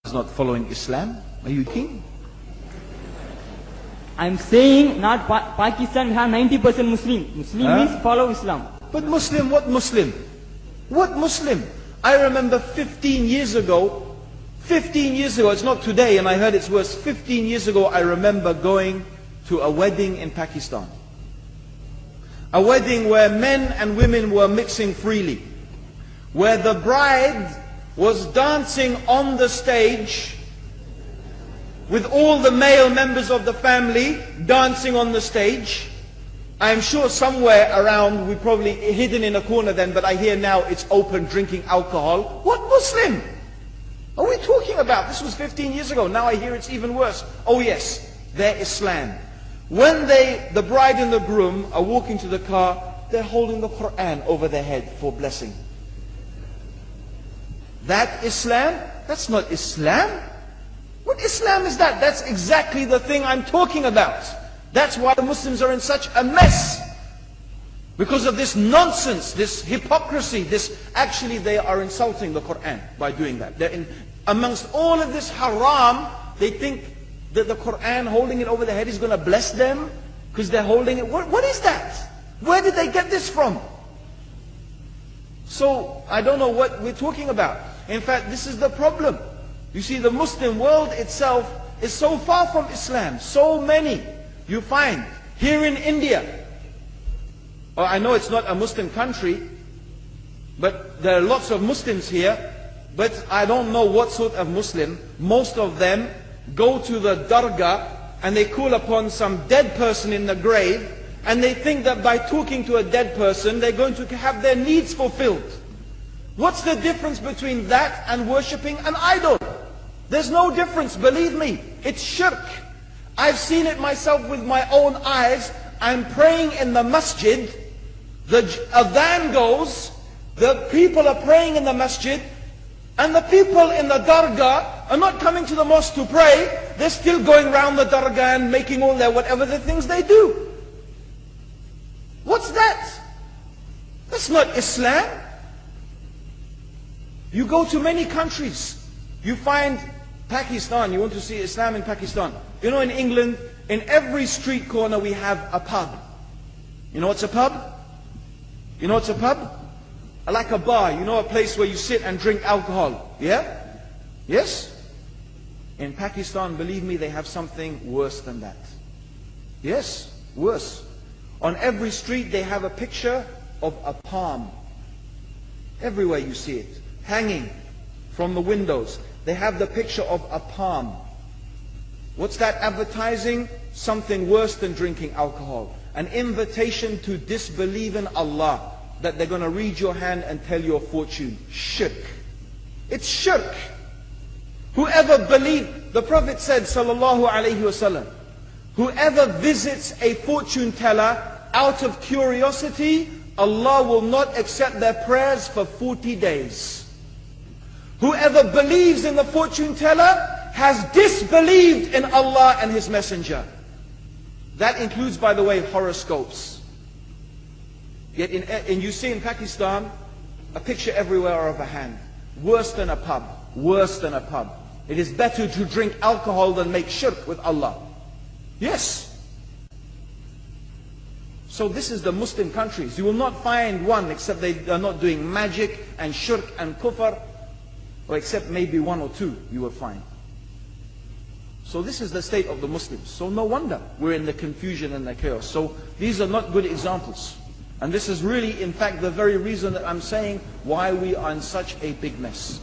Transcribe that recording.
is not following Islam? Are you kidding? I'm saying not Pakistan, we have 90% Muslim. Muslim means follow Islam. But Muslim, what Muslim? What Muslim? I remember 15 years ago, it's not today and I heard it's worse, 15 years ago I remember going to a wedding in Pakistan. A wedding where men and women were mixing freely. Where the bride was dancing on the stage with all the male members of the family dancing on the stage. I'm sure somewhere around, we probably hidden in a corner then, but I hear now it's open drinking alcohol. What Muslim are we talking about? This was 15 years ago. Now I hear it's even worse. Oh yes, their Islam. When the bride and the groom are walking to the car, they're holding the Quran over their head for blessing. That Islam? That's not Islam. What Islam is that? That's exactly the thing I'm talking about. That's why the Muslims are in such a mess. Because of this nonsense, this hypocrisy, actually they are insulting the Quran by doing that. Amongst all of this haram, they think that the Quran, holding it over their head, is going to bless them because they're holding it. What is that? Where did they get this from? So, I don't know what we're talking about. In fact, this is the problem. You see, the Muslim world itself is so far from Islam. So many you find here in India. I know it's not a Muslim country, but there are lots of Muslims here. But I don't know what sort of Muslim. Most of them go to the dargah and they call upon some dead person in the grave, and they think that by talking to a dead person they're going to have their needs fulfilled. What's the difference between that and worshipping an idol? There's no difference, believe me. It's shirk. I've seen it myself with my own eyes. I'm praying in the masjid, the adhan goes, the people are praying in the masjid, and the people in the dargah are not coming to the mosque to pray. They're still going around the dargah and making all their whatever the things they do. What's that? That's not Islam. You go to many countries, you find Pakistan, you want to see Islam in Pakistan. You know, in England, in every street corner we have a pub. You know what's a pub? You know what's a pub? Like a bar, you know, a place where you sit and drink alcohol. Yeah? Yes? In Pakistan, believe me, they have something worse than that. Yes, worse. On every street they have a picture of a palm. Everywhere you see it, hanging from the windows. They have the picture of a palm. What's that advertising? Something worse than drinking alcohol. An invitation to disbelieve in Allah. That they're going to read your hand and tell your fortune. Shirk. It's shirk. Whoever believed, the Prophet said, sallallahu alaihi wasallam, whoever visits a fortune teller out of curiosity, Allah will not accept their prayers for 40 days. Whoever believes in the fortune teller has disbelieved in Allah and His Messenger. That includes, by the way, horoscopes. Yet and you see in Pakistan a picture everywhere of a hand. Worse than a pub. Worse than a pub. It is better to drink alcohol than make shirk with Allah. Yes. So this is the Muslim countries. You will not find one except they are not doing magic and shirk and kufr, or except maybe one or two you will find. So this is the state of the Muslims. So no wonder we're in the confusion and the chaos. So these are not good examples. And this is really, in fact, the very reason that I'm saying why we are in such a big mess.